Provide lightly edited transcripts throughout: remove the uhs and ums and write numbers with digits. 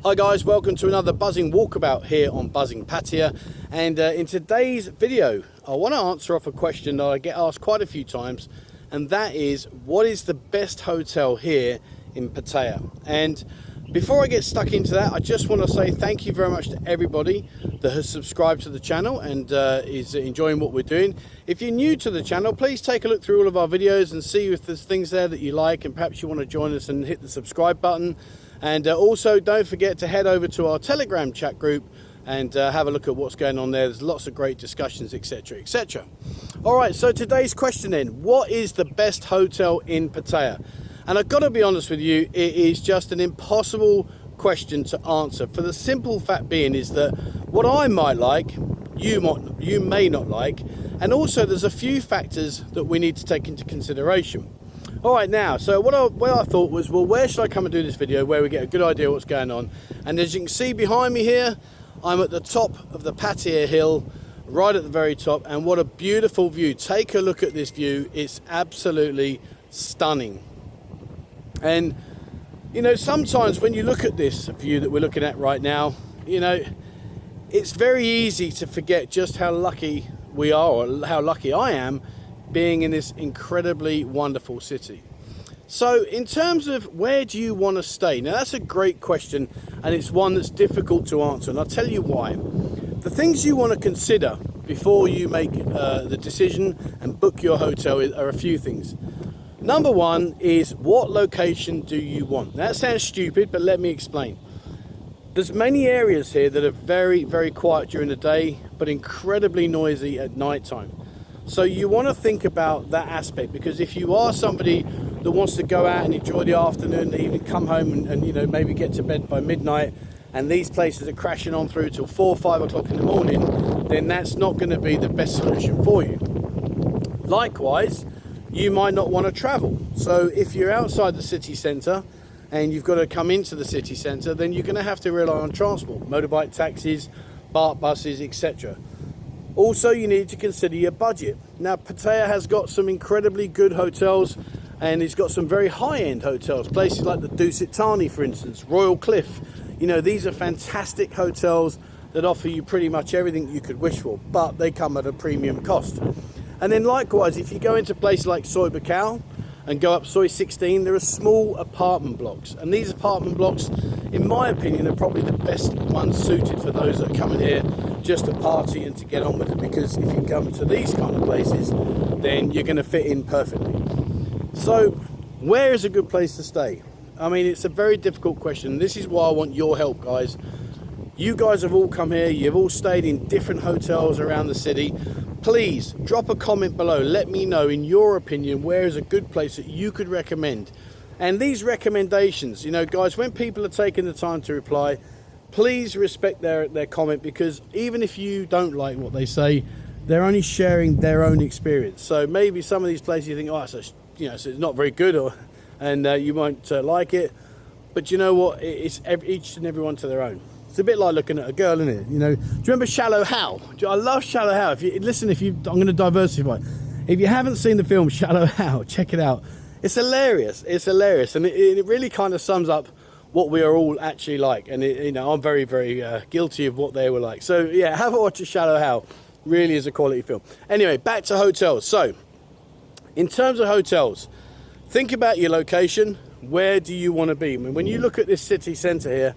Hi guys, welcome to another buzzing walkabout here on Buzzing Pattaya, and in today's video I want to answer off a question that I get asked quite a few times, and that is, what is the best hotel here in Pattaya? And before I get stuck into that, I just want to say thank you very much to everybody that has subscribed to the channel and is enjoying what we're doing. If you're new to the channel, please take a look through all of our videos and see if there's things there that you like, and perhaps you want to join us and hit the subscribe button. And also don't forget to head over to our Telegram chat group and have a look at what's going on there. There's lots of great discussions, etc, etc. All right, so today's question then, what is the best hotel in Pattaya? And I've got to be honest with you, it is just an impossible question to answer, for the simple fact being is that what I might like, you may not like, and also there's a few factors that we need to take into consideration. All right, now, so what I thought was, well, where should I come and do this video where we get a good idea of what's going on? And as you can see behind me here, I'm at the top of the Pattaya Hill, right at the very top, and what a beautiful view. Take a look at this view. It's absolutely stunning. And, you know, sometimes when you look at this view that we're looking at right now, you know, it's very easy to forget just how lucky we are, or how lucky I am, being in this incredibly wonderful city. So in terms of where do you want to stay? Now that's a great question, and it's one that's difficult to answer, and I'll tell you why. The things you want to consider before you make the decision and book your hotel are a few things. Number one is, what location do you want? That sounds stupid, but let me explain. There's many areas here that are very, very quiet during the day, but incredibly noisy at night time. So you want to think about that aspect, because if you are somebody that wants to go out and enjoy the afternoon, the evening, come home and you know, maybe get to bed by midnight, and these places are crashing on through till 4 or 5 o'clock in the morning, then that's not going to be the best solution for you. Likewise, you might not want to travel. So if you're outside the city centre and you've got to come into the city centre, then you're going to have to rely on transport, motorbike taxis, BART buses, etc. Also, you need to consider your budget. Now, Pattaya has got some incredibly good hotels, and it's got some very high-end hotels. Places like the Dusit Thani, for instance, Royal Cliff. You know, these are fantastic hotels that offer you pretty much everything you could wish for, but they come at a premium cost. And then likewise, if you go into places like Soi Buakhao and go up Soi 16, there are small apartment blocks. And these apartment blocks, in my opinion, are probably the best ones suited for those that are coming here just to party and to get on with it, because if you come to these kind of places, then you're going to fit in perfectly. So where is a good place to stay? I mean, it's a very difficult question. This is why I want your help, guys. You guys have all come here, you've all stayed in different hotels around the city. Please drop a comment below. Let me know, in your opinion, where is a good place that you could recommend. And these recommendations, you know, guys, when people are taking the time to reply, please respect their comment, because even if you don't like what they say, they're only sharing their own experience. So maybe some of these places you think, oh, so it's not very good, and you won't like it. But you know what? It's each and everyone to their own. It's a bit like looking at a girl, isn't it? You know, do you remember Shallow Hal? I love Shallow Hal. I'm going to diversify. If you haven't seen the film Shallow Hal, check it out. It's hilarious. It's hilarious, and it really kind of sums up what we are all actually like. And you know, I'm very, very guilty of what they were like. So yeah, have a watch of Shallow Hal. Really is a quality film. Anyway, back to hotels. So in terms of hotels, think about your location. Where do you want to be? I mean, when you look at this city centre here,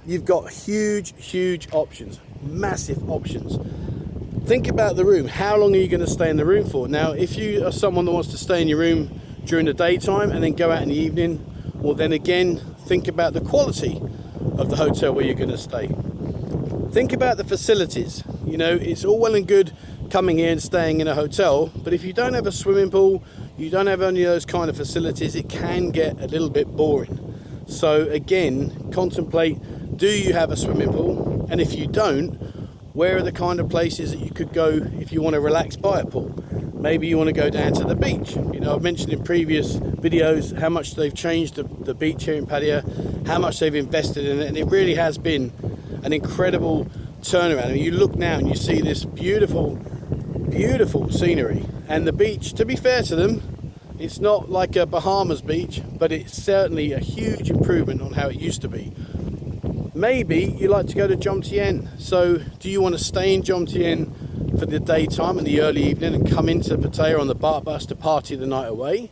you've got huge options, massive options. Think about the room. How long are you going to stay in the room for? Now, if you are someone that wants to stay in your room during the daytime and then go out in the evening, well, then again, think about the quality of the hotel where you're going to stay. Think about the facilities. You know, it's all well and good coming here and staying in a hotel, but if you don't have a swimming pool, you don't have any of those kind of facilities, it can get a little bit boring. So again, contemplate, do you have a swimming pool? And if you don't, where are the kind of places that you could go if you want to relax by a pool? Maybe you want to go down to the beach. You know, I've mentioned in previous videos how much they've changed the beach here in Pattaya, how much they've invested in it, and it really has been an incredible turnaround. I mean, you look now and you see this beautiful scenery, and the beach, to be fair to them, it's not like a Bahamas beach, but it's certainly a huge improvement on how it used to be. Maybe you like to go to Jomtien. So do you want to stay in Jomtien for the daytime and the early evening and come into Pattaya on the BART bus to party the night away?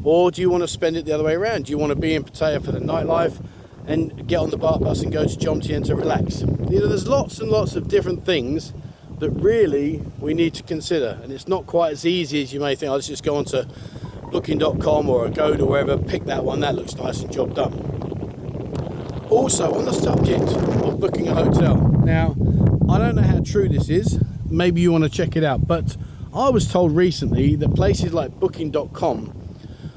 Or do you want to spend it the other way around? Do you want to be in Pattaya for the nightlife and get on the BART bus and go to Jomtien to relax? You know, there's lots and lots of different things that really we need to consider, and it's not quite as easy as you may think. Let's just go onto booking.com or go to wherever, pick that one, that looks nice and job done. Also, on the subject of booking a hotel, now I don't know how true this is, maybe you want to check it out, but I was told recently that places like booking.com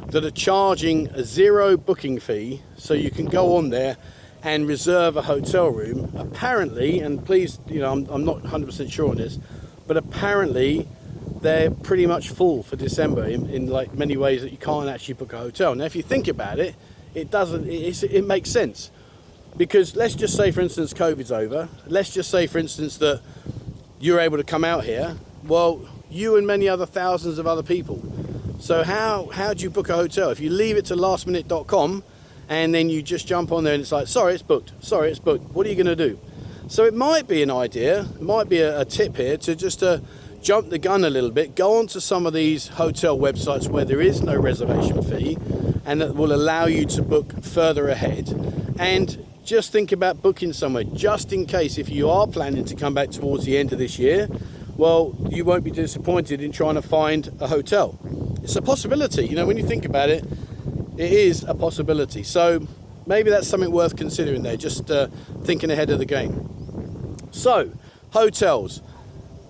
that are charging a zero booking fee, so you can go on there and reserve a hotel room, apparently, and please, you know, I'm not 100% sure on this, but apparently they're pretty much full for December in like many ways that you can't actually book a hotel. Now if you think about it, it makes sense, because let's just say, for instance, COVID's over, let's just say, for instance, that you're able to come out here. Well, you and many other thousands of other people. So how do you book a hotel? If you leave it to lastminute.com and then you just jump on there and it's like, sorry, it's booked. Sorry, it's booked. What are you going to do? So it might be an idea, it might be a tip here to just jump the gun a little bit, go onto some of these hotel websites where there is no reservation fee and that will allow you to book further ahead, and just think about booking somewhere just in case if you are planning to come back towards the end of this year. Well, you won't be disappointed in trying to find a hotel. It's a possibility, you know, when you think about it, it is a possibility. So maybe that's something worth considering there, just thinking ahead of the game. So, hotels.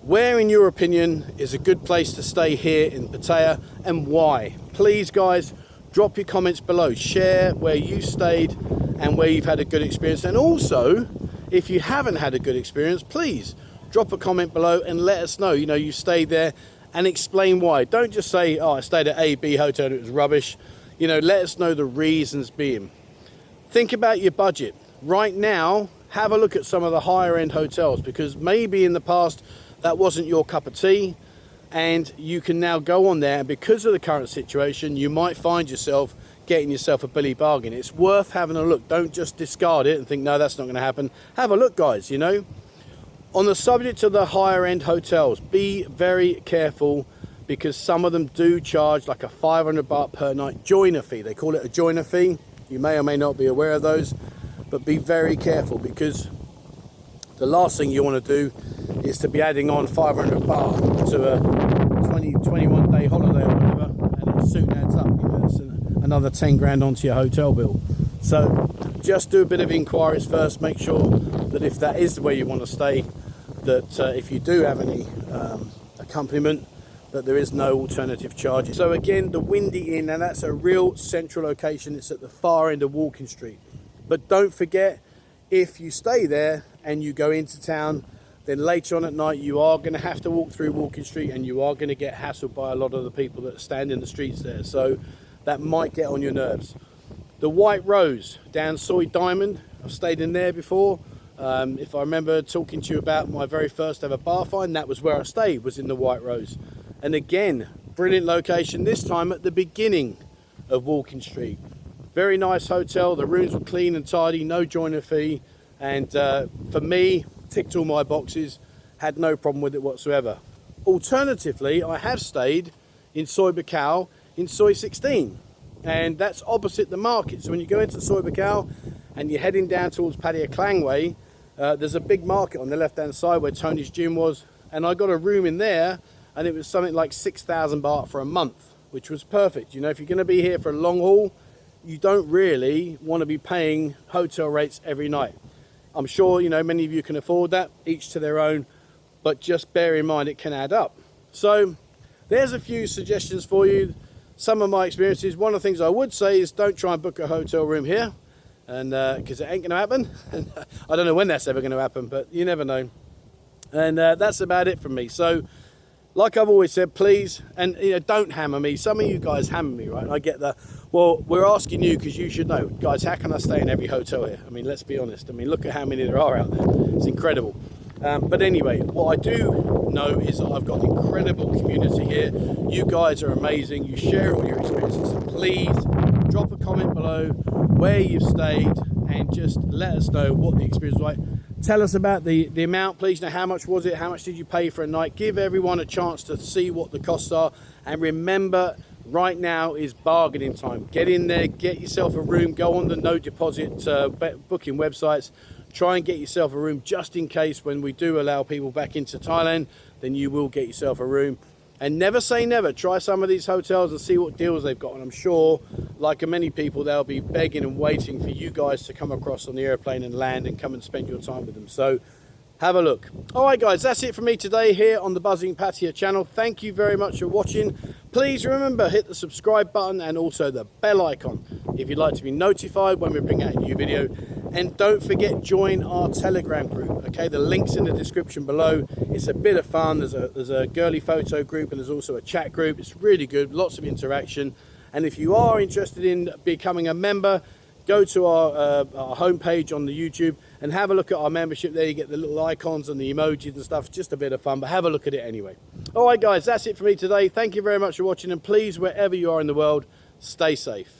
Where, in your opinion, is a good place to stay here in Pattaya and why? Please, guys, drop your comments below. Share where you stayed and where you've had a good experience. And also, if you haven't had a good experience, please drop a comment below and let us know, you know, you stayed there, and explain why. Don't just say, oh, I stayed at A, B hotel and it was rubbish. You know, let us know the reasons being. Think about your budget. Right now, have a look at some of the higher end hotels, because maybe in the past that wasn't your cup of tea, and you can now go on there, and because of the current situation, you might find yourself getting yourself a billy bargain. It's worth having a look. Don't just discard it and think, no, that's not going to happen. Have a look, guys, you know. On the subject of the higher end hotels, be very careful, because some of them do charge like a 500 baht per night joiner fee. They call it a joiner fee. You may or may not be aware of those, but be very careful, because the last thing you want to do is to be adding on 500 baht to a 21 day holiday or whatever, and it soon adds up. You know, it's another 10 grand onto your hotel bill. So just do a bit of inquiries first. Make sure that if that is where you want to stay, that if you do have any accompaniment, that there is no alternative charges. So again, the Windy Inn, and that's a real central location. It's at the far end of Walking Street. But don't forget, if you stay there and you go into town, then later on at night you are going to have to walk through Walking Street, and you are going to get hassled by a lot of the people that stand in the streets there. So that might get on your nerves. The White Rose down Soi Diamond, I've stayed in there before. If I remember talking to you about my very first ever bar find, that was where I stayed, was in the White Rose. And again, brilliant location, this time at the beginning of Walking Street. Very nice hotel, the rooms were clean and tidy, no joiner fee, and for me, ticked all my boxes, had no problem with it whatsoever. Alternatively, I have stayed in Soi Buakhao in Soi 16, and that's opposite the market. So when you go into Soi Buakhao and you're heading down towards Pattaya Klang Way, there's a big market on the left hand side where Tony's gym was, and I got a room in there, and it was something like 6,000 baht for a month, which was perfect. You know, if you're going to be here for a long haul, you don't really want to be paying hotel rates every night. I'm sure, you know, many of you can afford that, each to their own, but just bear in mind it can add up. So there's a few suggestions for you, some of my experiences. One of the things I would say is don't try and book a hotel room here, and because it ain't going to happen. I don't know when that's ever going to happen, but you never know. And that's about it from me. So like I've always said, please, and you know, don't hammer me. Some of you guys hammer me, right? I get that. Well, we're asking you because you should know. Guys, how can I stay in every hotel here? I mean, let's be honest. I mean, look at how many there are out there. It's incredible. But anyway, what I do know is that I've got an incredible community here. You guys are amazing. You share all your experiences. So please drop a comment below where you've stayed and just let us know what the experience was like. Tell us about the amount, please. Now, how much was it? How much did you pay for a night? Give everyone a chance to see what the costs are. And remember, right now is bargaining time. Get in there, get yourself a room, go on the no deposit booking websites. Try and get yourself a room just in case when we do allow people back into Thailand, then you will get yourself a room. And never say never. Try some of these hotels and see what deals they've got. And I'm sure, like many people, they'll be begging and waiting for you guys to come across on the airplane and land and come and spend your time with them. So have a look. All right, guys, that's it for me today here on the Buzzing Pattaya channel. Thank you very much for watching. Please remember, hit the subscribe button and also the bell icon if you'd like to be notified when we bring out a new video. And don't forget, join our Telegram group. Okay, the link's in the description below. It's a bit of fun. There's a girly photo group and there's also a chat group. It's really good, lots of interaction. And if you are interested in becoming a member, go to our homepage on the YouTube and have a look at our membership there. You get the little icons and the emojis and stuff. Just a bit of fun, but have a look at it anyway. All right, guys, that's it for me today. Thank you very much for watching, and please, wherever you are in the world, stay safe.